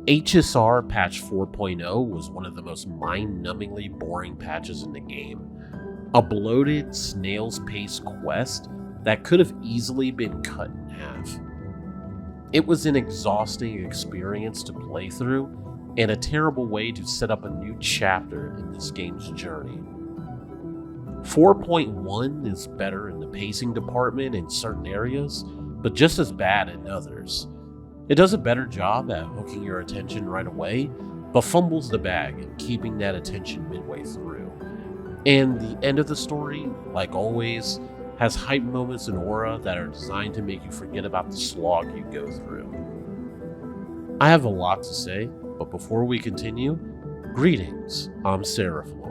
HSR patch 4.0 was one of the most mind-numbingly boring patches in the game. A bloated, snail's pace quest that could have easily been cut in half. It was an exhausting experience to play through, and a terrible way to set up a new chapter in this game's journey. 4.1 is better in the pacing department in certain areas, but just as bad in others. It does a better job at hooking your attention right away, but fumbles the bag in keeping that attention midway through. And the end of the story, like always, has hype moments and aura that are designed to make you forget about the slog you go through. I have a lot to say, but before we continue, greetings, I'm Serviceable.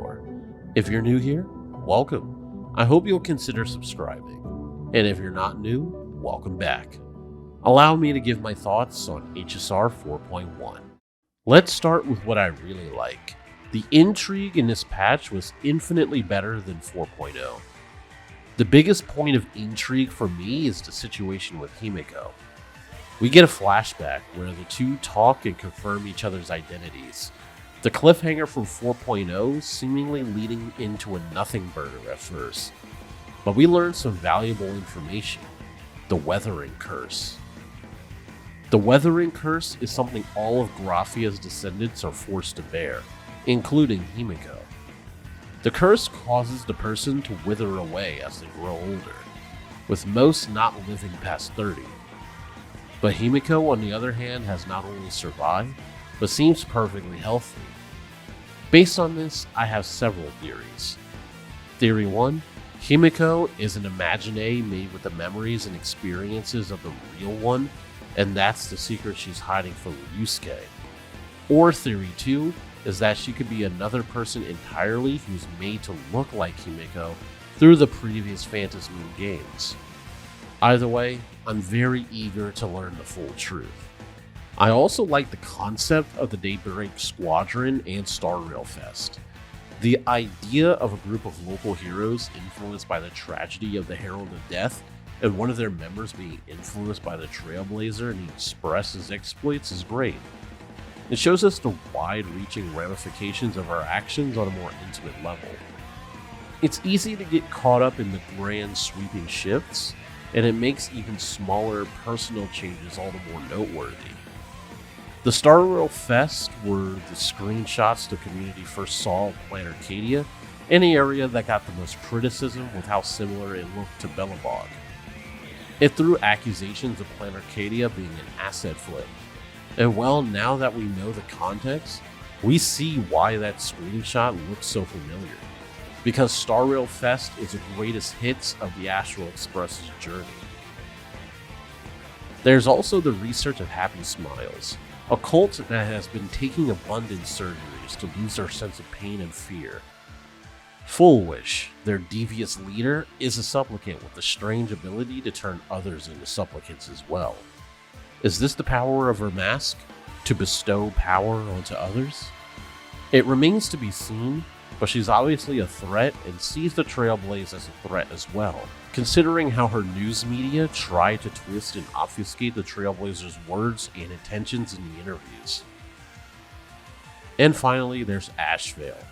If you're new here, welcome. I hope you'll consider subscribing. And if you're not new, welcome back. Allow me to give my thoughts on HSR 4.1. Let's start with what I really like. The intrigue in this patch was infinitely better than 4.0. The biggest point of intrigue for me is the situation with Himiko. We get a flashback where the two talk and confirm each other's identities. The cliffhanger from 4.0 seemingly leading into a nothing burger at first. But we learn some valuable information. The Weathering Curse. The Weathering Curse is something all of Graphia's descendants are forced to bear, including Himiko. The curse causes the person to wither away as they grow older, with most not living past 30. But Himiko, on the other hand, has not only survived, but seems perfectly healthy. Based on this, I have several theories. Theory 1, Himiko is an imagine made with the memories and experiences of the real one, and that's the secret she's hiding from Ryusuke. Or Theory 2 is that she could be another person entirely who's made to look like Himiko through the previous Phantasy Moon games. Either way, I'm very eager to learn the full truth. I also like the concept of the Daybreak Squadron and Star Rail Fest. The idea of a group of local heroes influenced by the tragedy of the Herald of Death and one of their members being influenced by the Trailblazer and express his exploits is great. It shows us the wide-reaching ramifications of our actions on a more intimate level. It's easy to get caught up in the grand sweeping shifts, and it makes even smaller personal changes all the more noteworthy. The Star Rail Fest were the screenshots the community first saw of Planet Arcadia, an area that got the most criticism with how similar it looked to Belobog. It threw accusations of Planet Arcadia being an asset flip. And well, now that we know the context, we see why that screenshot looks so familiar. Because Star Rail Fest is the greatest hits of the Astral Express's journey. There's also the research of Happy Smiles, a cult that has been taking abundant surgeries to lose their sense of pain and fear. Full Wish, their devious leader, is a supplicant with the strange ability to turn others into supplicants as well. Is this the power of her mask? To bestow power onto others? It remains to be seen, but she's obviously a threat and sees the Trailblaze as a threat as well, considering how her news media try to twist and obfuscate the Trailblazer's words and intentions in the interviews. And finally, there's Ashvale,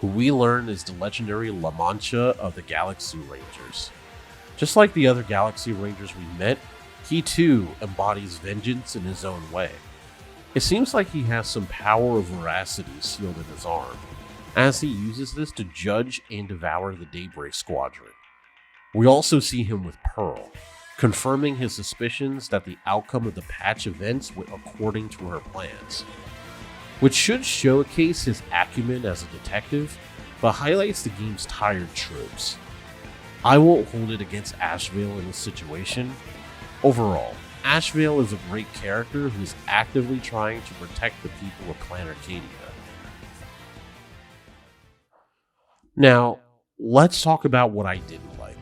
who we learn is the legendary La Mancha of the Galaxy Rangers. Just like the other Galaxy Rangers we met, he too embodies vengeance in his own way. It seems like he has some power of veracity sealed in his arm, as he uses this to judge and devour the Daybreak Squadron. We also see him with Pearl, confirming his suspicions that the outcome of the patch events went according to her plans, which should showcase his acumen as a detective, but highlights the game's tired tropes. I won't hold it against Ashvale in this situation. Overall, Ashvale is a great character who is actively trying to protect the people of Planet Arcadia. Now, let's talk about what I didn't like.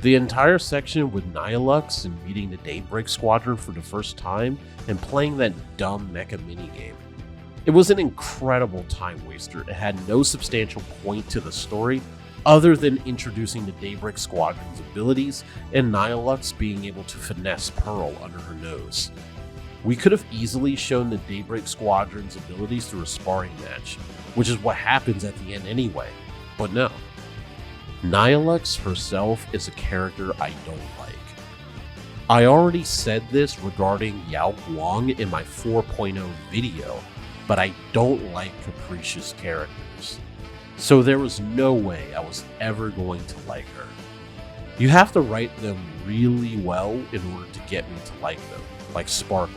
The entire section with Nihilux and meeting the Daybreak Squadron for the first time and playing that dumb mecha minigame. It was an incredible time waster. It had no substantial point to the story other than introducing the Daybreak Squadron's abilities and Nihilux being able to finesse Pearl under her nose. We could have easily shown the Daybreak Squadron's abilities through a sparring match, which is what happens at the end anyway, but no. Nihilux herself is a character I don't like. I already said this regarding Yao Guang in my 4.0 video, but I don't like capricious characters. So there was no way I was ever going to like her. You have to write them really well in order to get me to like them, like Sparkle.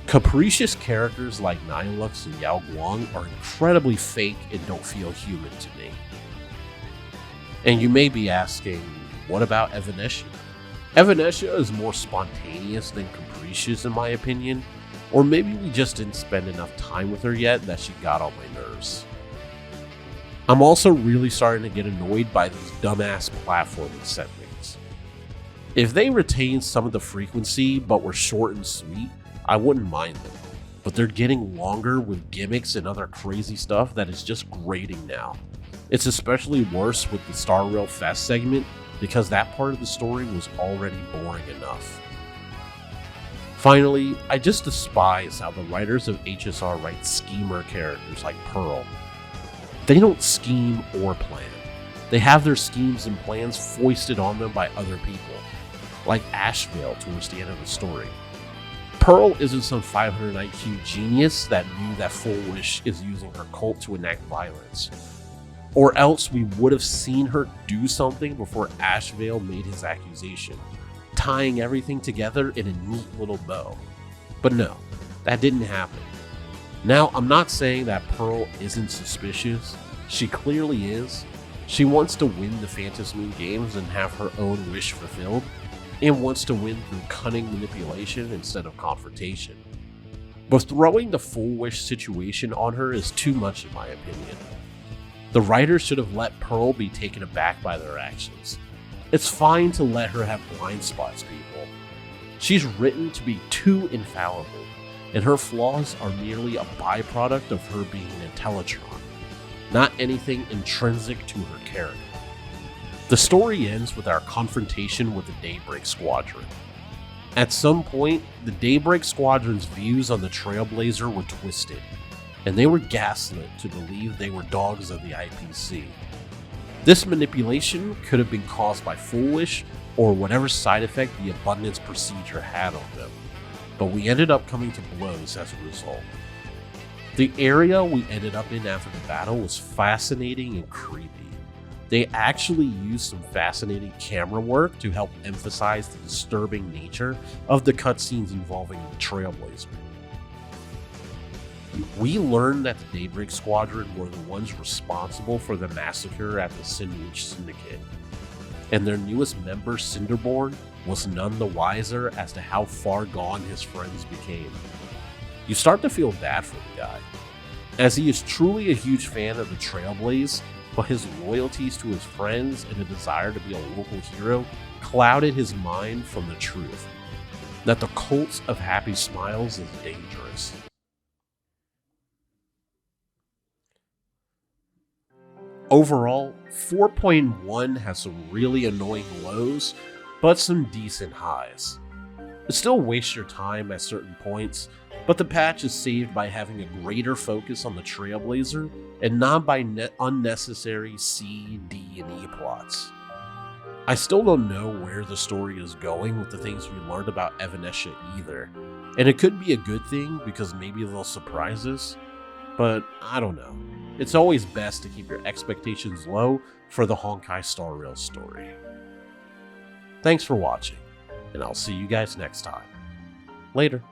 Capricious characters like Nihilux and Yao Guang are incredibly fake and don't feel human to me. And you may be asking, what about Evanescia? Evanescia is more spontaneous than capricious in my opinion, or maybe we just didn't spend enough time with her yet that she got on my nerves. I'm also really starting to get annoyed by these dumbass platforming segments. If they retained some of the frequency but were short and sweet, I wouldn't mind them, but they're getting longer with gimmicks and other crazy stuff that is just grating now. It's especially worse with the Star Rail Fest segment because that part of the story was already boring enough. Finally, I just despise how the writers of HSR write schemer characters like Pearl. They don't scheme or plan. They have their schemes and plans foisted on them by other people, like Ashvale towards the end of the story. Pearl isn't some 500 IQ genius that knew that Full Wish is using her cult to enact violence. Or else we would have seen her do something before Ashvale made his accusation, tying everything together in a neat little bow. But no, that didn't happen. Now, I'm not saying that Pearl isn't suspicious. She clearly is. She wants to win the Phantom Moon games and have her own wish fulfilled, and wants to win through cunning manipulation instead of confrontation. But throwing the Full Wish situation on her is too much in my opinion. The writers should have let Pearl be taken aback by their actions. It's fine to let her have blind spots, people. She's written to be too infallible, and her flaws are merely a byproduct of her being an Intellitron, not anything intrinsic to her character. The story ends with our confrontation with the Daybreak Squadron. At some point, the Daybreak Squadron's views on the Trailblazer were twisted, and they were gaslit to believe they were dogs of the IPC. This manipulation could have been caused by Full Wish or whatever side effect the Abundance procedure had on them, but we ended up coming to blows as a result. The area we ended up in after the battle was fascinating and creepy. They actually used some fascinating camera work to help emphasize the disturbing nature of the cutscenes involving the Trailblazer. We learned that the Daybreak Squadron were the ones responsible for the massacre at the Sinwich Syndicate, and their newest member, Cinderborn, was none the wiser as to how far gone his friends became. You start to feel bad for the guy, as he is truly a huge fan of the Trailblaze, but his loyalties to his friends and a desire to be a local hero clouded his mind from the truth that the cult of Happy Smiles is dangerous. Overall, 4.1 has some really annoying lows, but some decent highs. It still wastes your time at certain points, but the patch is saved by having a greater focus on the Trailblazer and not by unnecessary C, D, and E plots. I still don't know where the story is going with the things we learned about Evanescia either, and it could be a good thing because maybe they'll surprise us, but I don't know. It's always best to keep your expectations low for the Honkai Star Rail story. Thanks for watching, and I'll see you guys next time. Later.